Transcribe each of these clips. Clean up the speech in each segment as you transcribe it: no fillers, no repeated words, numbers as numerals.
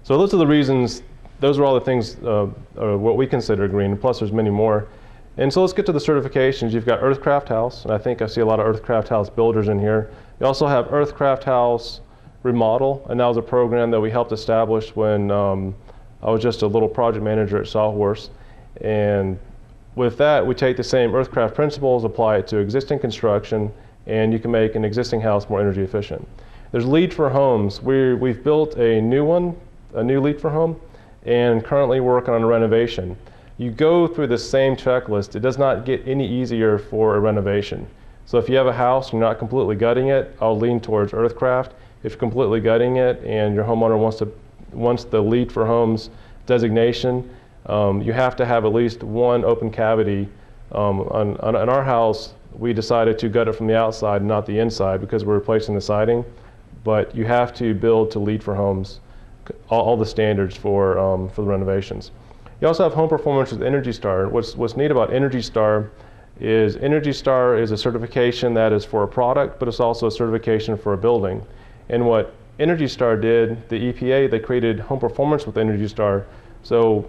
So those are the reasons, those are all the things, what we consider green, plus there's many more. And so let's get to the certifications. You've got Earthcraft House, and I think I see a lot of Earthcraft House builders in here. You also have Earthcraft House Remodel, and that was a program that we helped establish when I was just a little project manager at Sawhorse. And with that, we take the same Earthcraft principles, apply it to existing construction, and you can make an existing house more energy efficient. There's LEED for Homes. We've built a new one, a new LEED for Home, and currently working on a renovation. You go through the same checklist. It does not get any easier for a renovation. So if you have a house, you're not completely gutting it, I'll lean towards Earthcraft. If you're completely gutting it and your homeowner wants the LEED for Homes designation, you have to have at least one open cavity. On our house, we decided to gut it from the outside, not the inside, because we're replacing the siding. But you have to build to LEED for Homes, all the standards for the renovations. You also have home performance with Energy Star. What's neat about Energy Star is a certification that is for a product, but it's also a certification for a building. And what Energy Star did, the EPA, they created home performance with Energy Star. So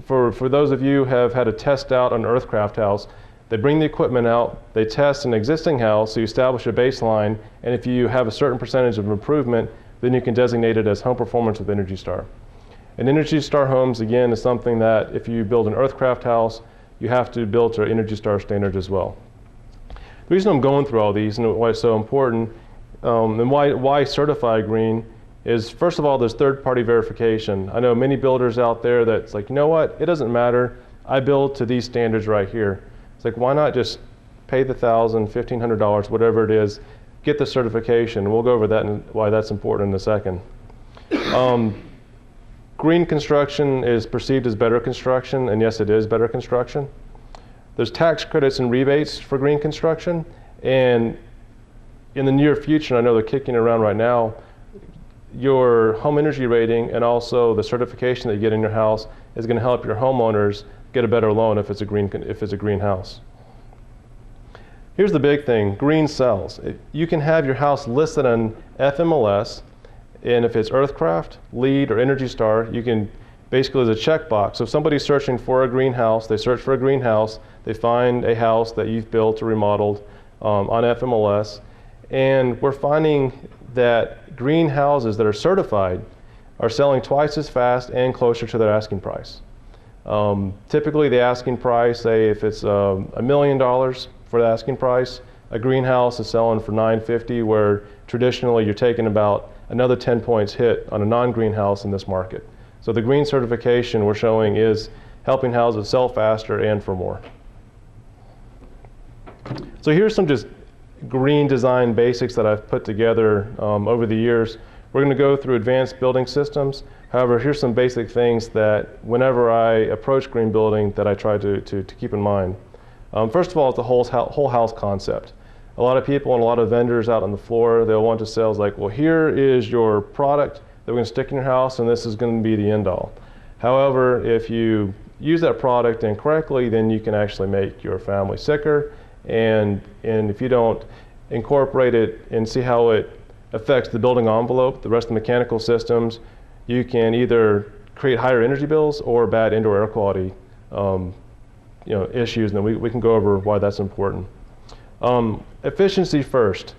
for those of you who have had a test out on an Earthcraft house, they bring the equipment out, they test an existing house, so you establish a baseline, and if you have a certain percentage of improvement, then you can designate it as home performance with Energy Star. And Energy Star Homes, again, is something that if you build an Earthcraft house, you have to build to Energy Star standards as well. The reason I'm going through all these and why it's so important and why certify green is, first of all, there's third-party verification. I know many builders out there that's like, you know what, it doesn't matter, I build to these standards right here. It's like, why not just pay the $1,000, $1,500, whatever it is, get the certification. We'll go over that and why that's important in a second. Green construction is perceived as better construction, and yes, it is better construction. There's tax credits and rebates for green construction, and in the near future, and I know they're kicking around right now, your home energy rating and also the certification that you get in your house is going to help your homeowners get a better loan if it's a green house. Here's the big thing, green sells. You can have your house listed on FMLS, and if it's Earthcraft, LEED, or Energy Star, you can basically, there's a checkbox. So if somebody's searching for a greenhouse, they search for a greenhouse, they find a house that you've built or remodeled on FMLS, and we're finding that greenhouses that are certified are selling twice as fast and closer to their asking price. Typically the asking price, say if it's $1 million for the asking price, a greenhouse is selling for $950, where traditionally you're taking about another 10 points hit on a non-greenhouse in this market. So the green certification we're showing is helping houses sell faster and for more. So here's some just green design basics that I've put together over the years. We're going to go through advanced building systems. However, here's some basic things that whenever I approach green building that I try to keep in mind. First of all, it's the whole house concept. A lot of people and a lot of vendors out on the floor, they'll want to sell like, well, here is your product that we're going to stick in your house, and this is going to be the end all. However, if you use that product incorrectly, then you can actually make your family sicker, and if you don't incorporate it and see how it affects the building envelope, the rest of the mechanical systems, you can either create higher energy bills or bad indoor air quality issues, and then we can go over why that's important. Efficiency first.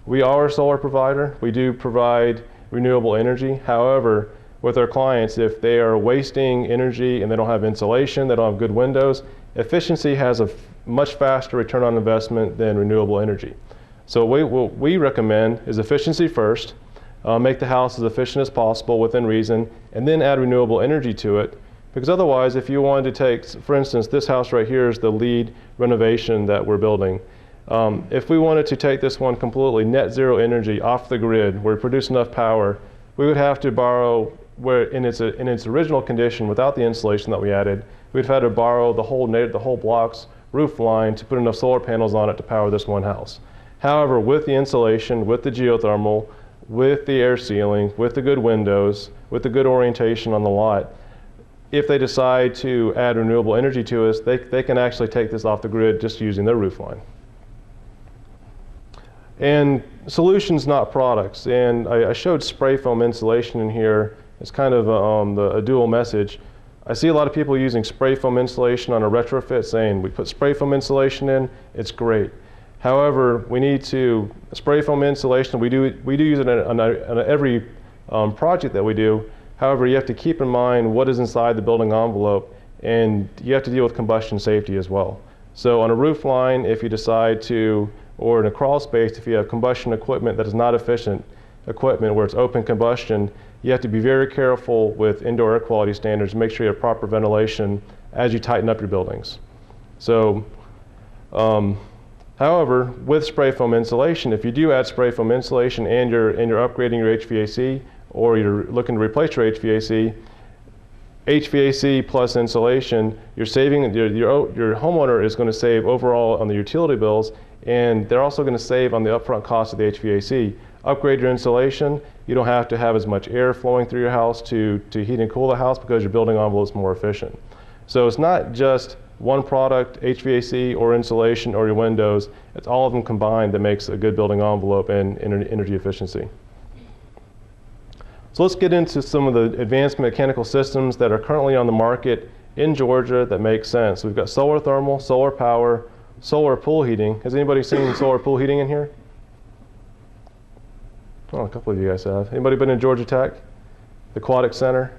We are a solar provider. We do provide renewable energy. However, with our clients, if they are wasting energy and they don't have insulation, they don't have good windows, efficiency has a much faster return on investment than renewable energy. So what we recommend is efficiency first, make the house as efficient as possible within reason, and then add renewable energy to it. Because otherwise, if you wanted to take, for instance, this house right here is the LEED renovation that we're building. If we wanted to take this one completely net zero energy off the grid, where we produce enough power, we would have to borrow, where in its original condition without the insulation that we added, we'd have had to borrow the whole block's roof line to put enough solar panels on it to power this one house. However, with the insulation, with the geothermal, with the air sealing, with the good windows, with the good orientation on the lot, if they decide to add renewable energy to us, they can actually take this off the grid just using their roof line. And solutions, not products. And I showed spray foam insulation in here, It's kind of a dual message. I see a lot of people using spray foam insulation on a retrofit, saying we put spray foam insulation in, it's great. However, we need to spray foam insulation. We do use it on every project that we do. However, you have to keep in mind what is inside the building envelope, and you have to deal with combustion safety as well. So on a roof line, if you decide to, or in a crawl space, if you have combustion equipment that is not efficient equipment where it's open combustion, you have to be very careful with indoor air quality standards, make sure you have proper ventilation as you tighten up your buildings. So, however, with spray foam insulation, if you do add spray foam insulation and you're upgrading your HVAC, or you're looking to replace your HVAC plus insulation, you're saving, your homeowner is going to save overall on the utility bills, and they're also going to save on the upfront cost of the HVAC. Upgrade your insulation, you don't have to have as much air flowing through your house to heat and cool the house because your building envelope is more efficient. So it's not just one product, HVAC or insulation or your windows, it's all of them combined that makes a good building envelope and energy efficiency. So let's get into some of the advanced mechanical systems that are currently on the market in Georgia that make sense. We've got solar thermal, solar power, solar pool heating. Has anybody seen solar pool heating in here? Oh, a couple of you guys have. Anybody been in Georgia Tech? The Aquatic Center?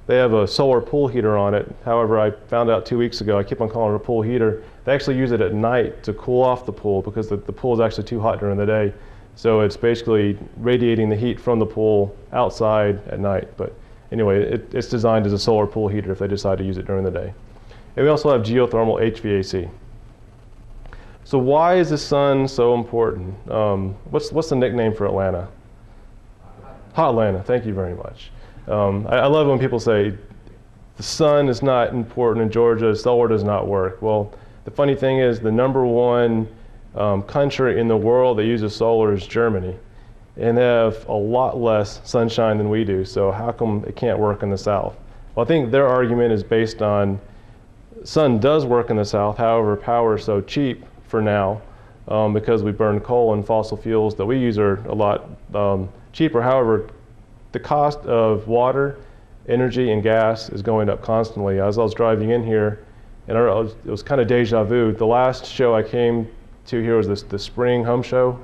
They have a solar pool heater on it. However, I found out 2 weeks ago, I keep on calling it a pool heater. They actually use it at night to cool off the pool because the pool is actually too hot during the day. So it's basically radiating the heat from the pool outside at night. But anyway, it's designed as a solar pool heater if they decide to use it during the day. And we also have geothermal HVAC. So why is the sun so important? What's the nickname for Atlanta? Hot Atlanta, thank you very much. I love when people say, the sun is not important in Georgia, solar does not work. Well, the funny thing is the #1 country in the world that uses solar is Germany. And they have a lot less sunshine than we do, so how come it can't work in the South? Well, I think their argument is based on sun does work in the South, however, power is so cheap for now because we burn coal and fossil fuels that we use are a lot cheaper. However, the cost of water, energy, and gas is going up constantly. As I was driving in here, and it was kind of deja vu. The last show I came to here was the spring home show,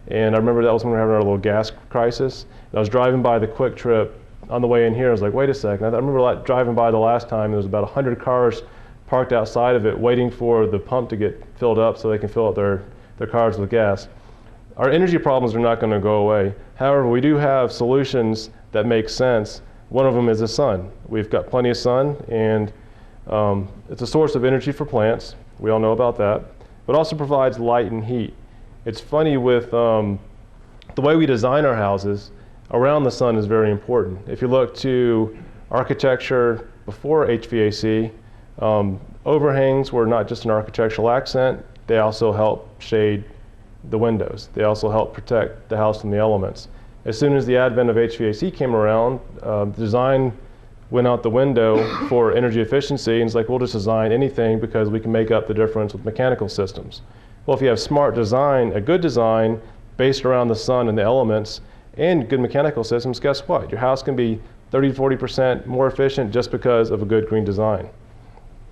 and I remember that was when we were having our little gas crisis. And I was driving by the Quick Trip on the way in here. I was like, wait a second. I remember driving by the last time, there was about 100 cars parked outside of it waiting for the pump to get filled up so they can fill up their cars with gas. Our energy problems are not going to go away. However, we do have solutions that make sense. One of them is the sun. We've got plenty of sun, and it's a source of energy for plants. We all know about that. But also provides light and heat. It's funny with the way we design our houses, around the sun is very important. If you look to architecture before HVAC, overhangs were not just an architectural accent, they also help shade the windows. They also help protect the house from the elements. As soon as the advent of HVAC came around, design went out the window for energy efficiency, and it's like, we'll just design anything because we can make up the difference with mechanical systems. Well, if you have smart design, a good design based around the sun and the elements, and good mechanical systems, guess what? Your house can be 30 to 40% more efficient just because of a good green design.